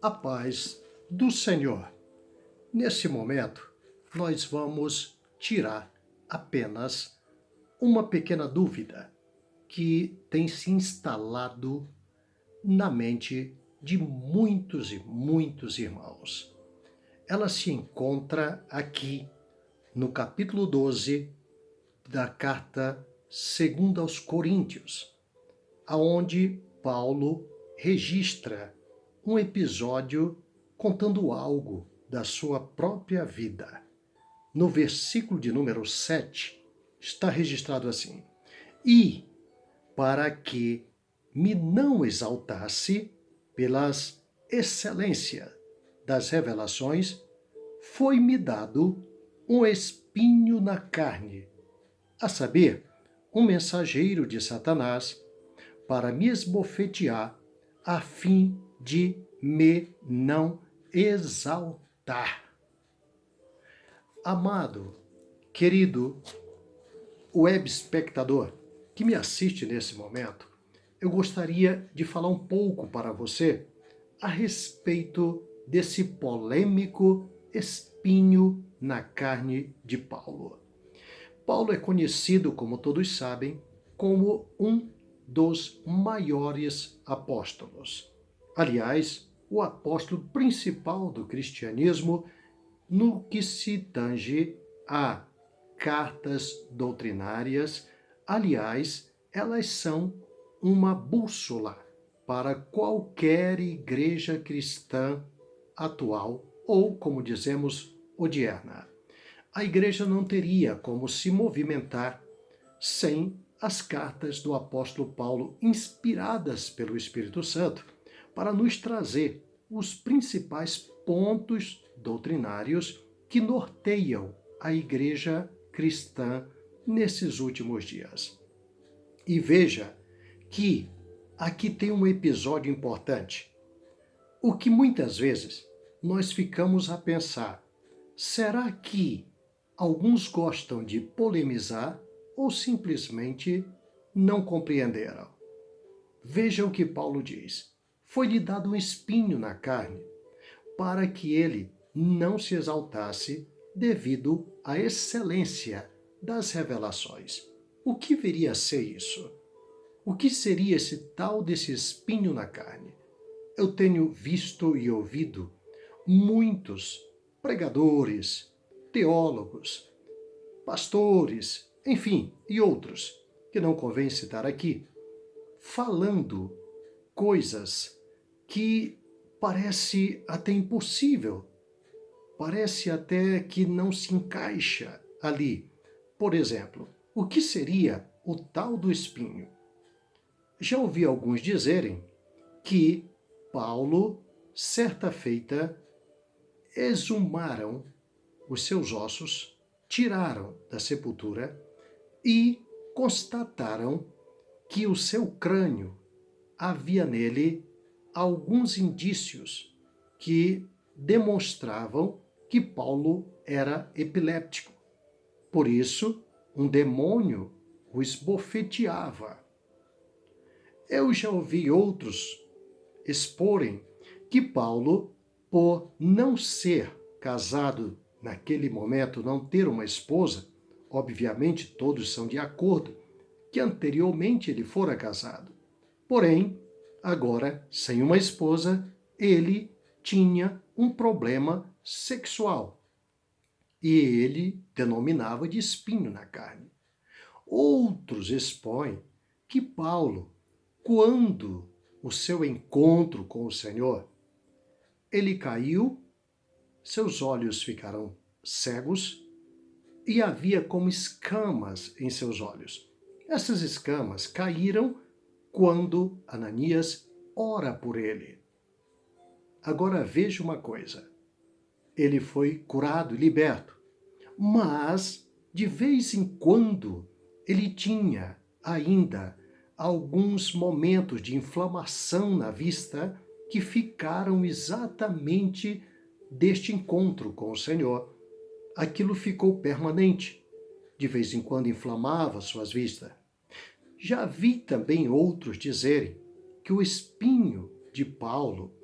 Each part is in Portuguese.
A paz do Senhor. Nesse momento, nós vamos tirar apenas uma pequena dúvida que tem se instalado na mente de muitos e muitos irmãos. Ela se encontra aqui no capítulo 12 da carta segunda aos Coríntios, aonde Paulo registra um episódio contando algo da sua própria vida. No versículo de número 7, está registrado assim: E, para que me não exaltasse pelas excelências das revelações, foi-me dado um espinho na carne, a saber, um mensageiro de Satanás, para me esbofetear, a fim de me não exaltar. Amado, querido web espectador que me assiste nesse momento, eu gostaria de falar um pouco para você a respeito desse polêmico espinho na carne de Paulo. Paulo é conhecido, como todos sabem, como um dos maiores apóstolos. Aliás, o apóstolo principal do cristianismo no que se tange a cartas doutrinárias. Aliás, elas são uma bússola para qualquer igreja cristã atual ou, como dizemos, odierna. A igreja não teria como se movimentar sem as cartas do apóstolo Paulo, inspiradas pelo Espírito Santo, para nos trazer os principais pontos doutrinários que norteiam a igreja cristã nesses últimos dias. E veja que aqui tem um episódio importante. O que muitas vezes nós ficamos a pensar: será que alguns gostam de polemizar ou simplesmente não compreenderam? Veja o que Paulo diz: foi-lhe dado um espinho na carne, para que ele não se exaltasse devido à excelência das revelações. O que viria a ser isso? O que seria esse tal desse espinho na carne? Eu tenho visto e ouvido muitos pregadores, teólogos, pastores, enfim, e outros, que não convém citar aqui, falando coisas que parece até impossível, parece até que não se encaixa ali. Por exemplo, o que seria o tal do espinho? Já ouvi alguns dizerem que Paulo, certa feita, exumaram os seus ossos, tiraram da sepultura e constataram que o seu crânio havia nele alguns indícios que demonstravam que Paulo era epiléptico. Por isso, um demônio o esbofeteava. Eu já ouvi outros exporem que Paulo, por não ser casado naquele momento, não ter uma esposa, obviamente todos são de acordo que anteriormente ele fora casado. Porém, agora, sem uma esposa, ele tinha um problema sexual. E ele denominava de espinho na carne. Outros expõem que Paulo, quando o seu encontro com o Senhor, ele caiu, seus olhos ficaram cegos e havia como escamas em seus olhos. Essas escamas caíram quando Ananias ora por ele. Agora veja uma coisa: ele foi curado e liberto, mas de vez em quando ele tinha ainda alguns momentos de inflamação na vista que ficaram exatamente deste encontro com o Senhor. Aquilo ficou permanente. De vez em quando inflamava suas vistas. Já vi também outros dizerem que o espinho de Paulo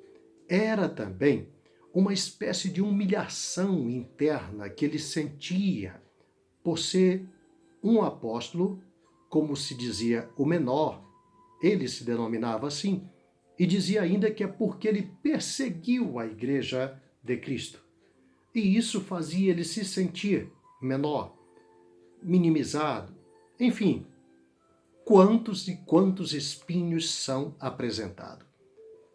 era também uma espécie de humilhação interna que ele sentia por ser um apóstolo, como se dizia, o menor. Ele se denominava assim, e dizia ainda que é porque ele perseguiu a igreja de Cristo. E isso fazia ele se sentir menor, minimizado. Enfim, quantos e quantos espinhos são apresentados.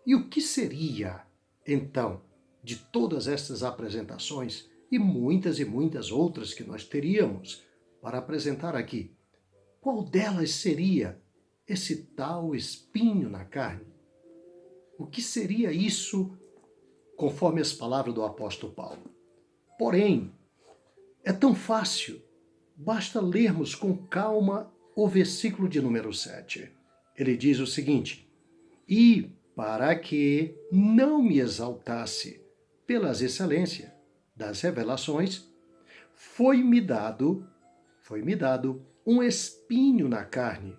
E o que seria, então, de todas estas apresentações e muitas outras que nós teríamos para apresentar aqui? Qual delas seria esse tal espinho na carne? O que seria isso, conforme as palavras do apóstolo Paulo? Porém, é tão fácil, basta lermos com calma o versículo de número 7. Ele diz o seguinte: e para que não me exaltasse pelas excelências das revelações, foi-me dado um espinho na carne,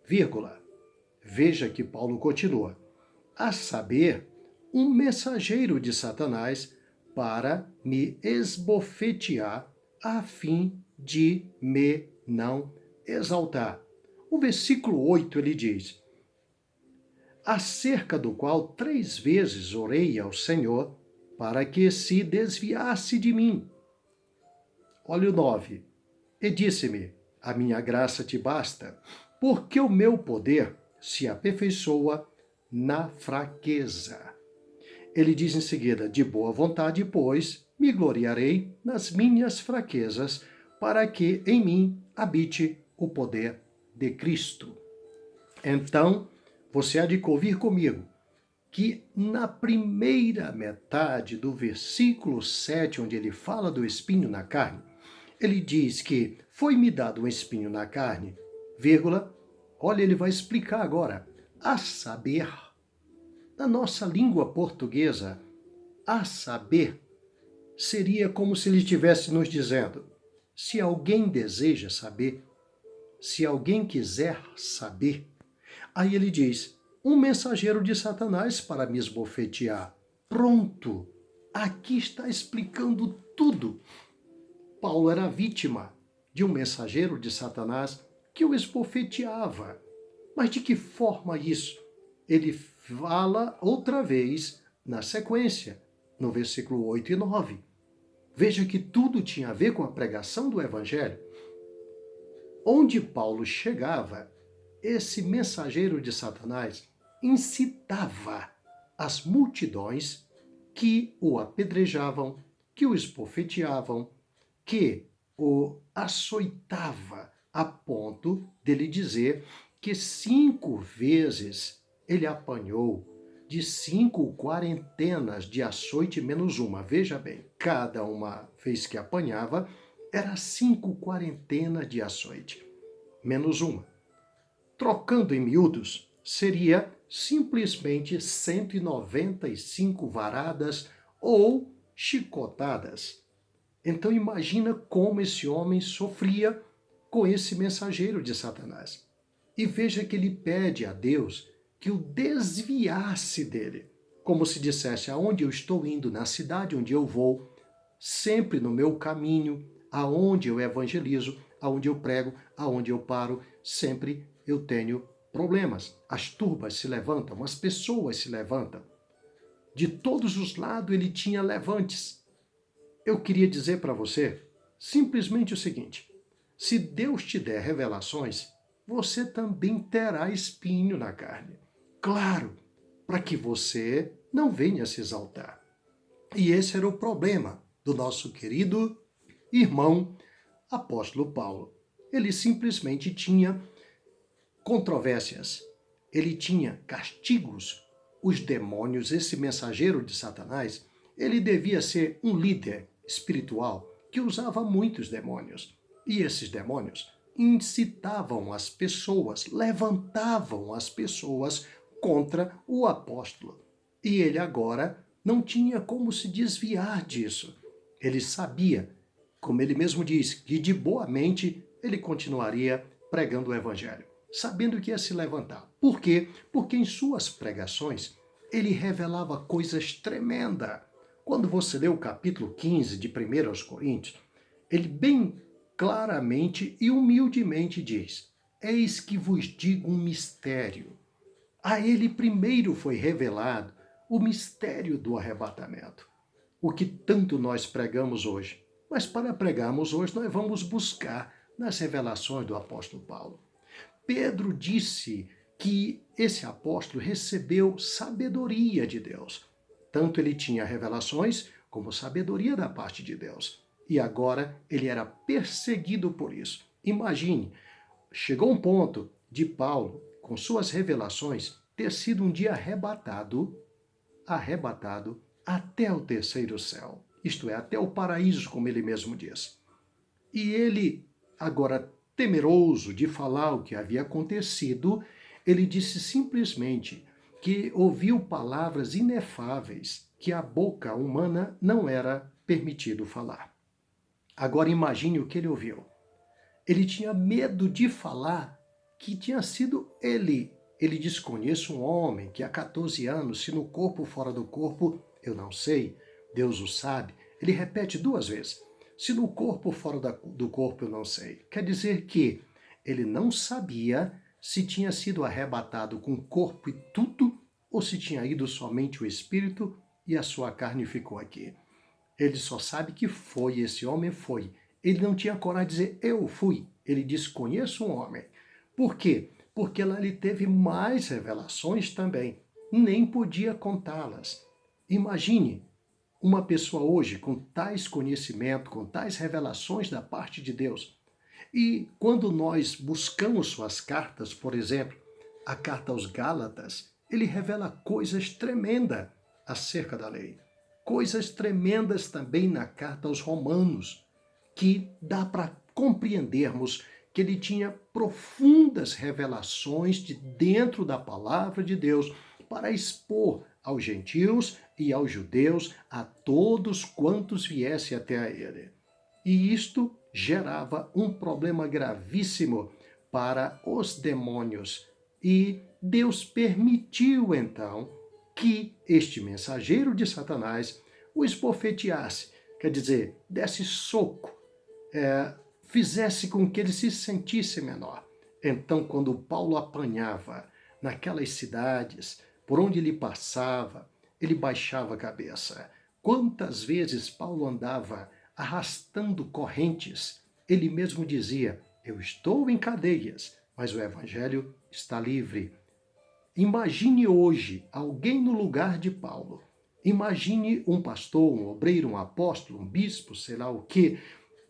vírgula. Veja que Paulo continua, a saber, um mensageiro de Satanás para me esbofetear a fim de me não exaltar. O versículo 8 ele diz, acerca do qual 3 vezes orei ao Senhor para que se desviasse de mim. Olha o 9. E disse-me, a minha graça te basta, porque o meu poder se aperfeiçoa na fraqueza. Ele diz em seguida, de boa vontade, pois, me gloriarei nas minhas fraquezas, para que em mim habite o poder de Cristo. Então, você há de ouvir comigo que na primeira metade do versículo 7, onde ele fala do espinho na carne, ele diz que foi-me dado um espinho na carne, vírgula, olha, ele vai explicar agora, a saber, na nossa língua portuguesa, a saber, seria como se ele estivesse nos dizendo, se alguém deseja saber, se alguém quiser saber, aí ele diz, um mensageiro de Satanás para me esbofetear. Pronto, aqui está explicando tudo. Paulo era vítima de um mensageiro de Satanás que o esbofeteava. Mas de que forma isso? Ele fala outra vez na sequência, no versículo 8 e 9. Veja que tudo tinha a ver com a pregação do Evangelho. Onde Paulo chegava, esse mensageiro de Satanás incitava as multidões que o apedrejavam, que o esbofeteavam, que o açoitava, a ponto dele dizer que 5 vezes ele apanhou de 5 quarentenas de açoite menos uma. Veja bem, cada uma vez que apanhava, era 5 quarentenas de açoite, menos uma. Trocando em miúdos, seria simplesmente 195 varadas ou chicotadas. Então imagina como esse homem sofria com esse mensageiro de Satanás. E veja que ele pede a Deus que o desviasse dele. Como se dissesse, aonde eu estou indo, na cidade onde eu vou, sempre no meu caminho, aonde eu evangelizo, aonde eu prego, aonde eu paro, sempre eu tenho problemas. As turbas se levantam, as pessoas se levantam. De todos os lados ele tinha levantes. Eu queria dizer para você simplesmente o seguinte, se Deus te der revelações, você também terá espinho na carne. Claro, para que você não venha se exaltar. E esse era o problema do nosso querido irmão apóstolo Paulo. Ele simplesmente tinha controvérsias, ele tinha castigos. Os demônios, esse mensageiro de Satanás, ele devia ser um líder espiritual que usava muitos demônios. E esses demônios incitavam as pessoas, levantavam as pessoas contra o apóstolo. E ele agora não tinha como se desviar disso. Ele sabia, como ele mesmo diz, que de boa mente ele continuaria pregando o evangelho, sabendo que ia se levantar. Por quê? Porque em suas pregações ele revelava coisas tremendas. Quando você lê o capítulo 15 de 1 aos Coríntios, ele bem claramente e humildemente diz: eis que vos digo um mistério. A ele primeiro foi revelado o mistério do arrebatamento, o que tanto nós pregamos hoje. Mas para pregarmos hoje, nós vamos buscar nas revelações do apóstolo Paulo. Pedro disse que esse apóstolo recebeu sabedoria de Deus. Tanto ele tinha revelações como sabedoria da parte de Deus. E agora ele era perseguido por isso. Imagine, chegou um ponto de Paulo, com suas revelações, ter sido um dia arrebatado até o terceiro céu, isto é, até o paraíso, como ele mesmo diz. E ele, agora temeroso de falar o que havia acontecido, ele disse simplesmente que ouviu palavras inefáveis que a boca humana não era permitido falar. Agora imagine o que ele ouviu. Ele tinha medo de falar que tinha sido ele. Ele diz: conheço um homem que há 14 anos, se no corpo ou fora do corpo, eu não sei, Deus o sabe. Ele repete 2 vezes. Se no corpo ou fora do corpo, eu não sei. Quer dizer que ele não sabia se tinha sido arrebatado com o corpo e tudo, ou se tinha ido somente o espírito e a sua carne ficou aqui. Ele só sabe que foi, esse homem foi. Ele não tinha coragem de dizer, eu fui. Ele disse, conheço um homem. Por quê? Porque lá ele teve mais revelações também. Nem podia contá-las. Imagine uma pessoa hoje com tais conhecimentos, com tais revelações da parte de Deus. E quando nós buscamos suas cartas, por exemplo, a carta aos Gálatas, ele revela coisas tremendas acerca da lei. Coisas tremendas também na carta aos Romanos, que dá para compreendermos que ele tinha profundas revelações de dentro da palavra de Deus para expor aos gentios e aos judeus, a todos quantos viessem até a ele. E isto gerava um problema gravíssimo para os demônios. E Deus permitiu, então, que este mensageiro de Satanás o esbofeteasse, quer dizer, desse soco, fizesse com que ele se sentisse menor. Então, quando Paulo apanhava naquelas cidades, por onde ele passava, ele baixava a cabeça. Quantas vezes Paulo andava arrastando correntes? Ele mesmo dizia, eu estou em cadeias, mas o evangelho está livre. Imagine hoje alguém no lugar de Paulo. Imagine um pastor, um obreiro, um apóstolo, um bispo, sei lá o que,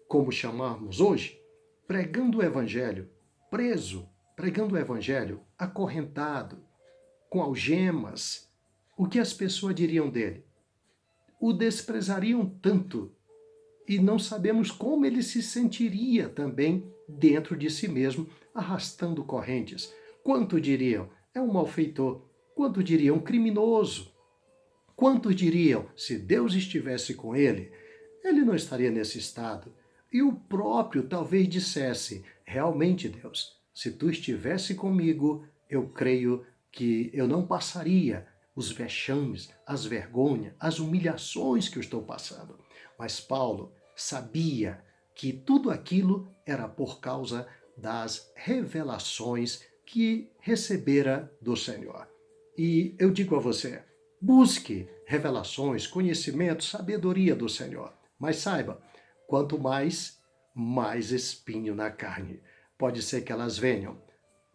como chamarmos hoje, pregando o evangelho, preso, pregando o evangelho, acorrentado, com algemas. O que as pessoas diriam dele? O desprezariam tanto e não sabemos como ele se sentiria também dentro de si mesmo, arrastando correntes. Quanto diriam? É um malfeitor. Quanto diriam? Um criminoso. Quantos diriam? Se Deus estivesse com ele, ele não estaria nesse estado. E o próprio talvez dissesse, realmente Deus, se tu estivesse comigo, eu creio que eu não passaria os vexames, as vergonhas, as humilhações que eu estou passando. Mas Paulo sabia que tudo aquilo era por causa das revelações que recebera do Senhor. E eu digo a você, busque revelações, conhecimento, sabedoria do Senhor. Mas saiba, quanto mais, mais espinho na carne. Pode ser que elas venham.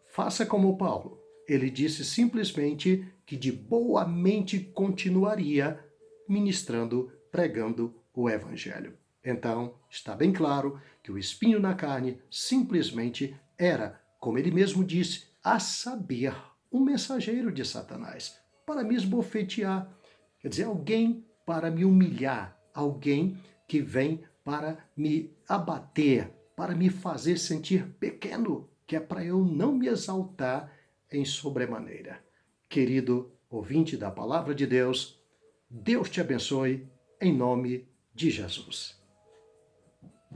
Faça como Paulo. Ele disse simplesmente que de boa mente continuaria ministrando, pregando o Evangelho. Então, está bem claro que o espinho na carne simplesmente era, como ele mesmo disse, a saber, um mensageiro de Satanás, para me esbofetear. Quer dizer, alguém para me humilhar, alguém que vem para me abater, para me fazer sentir pequeno, que é para eu não me exaltar em sobremaneira. Querido ouvinte da Palavra de Deus, Deus te abençoe em nome de Jesus.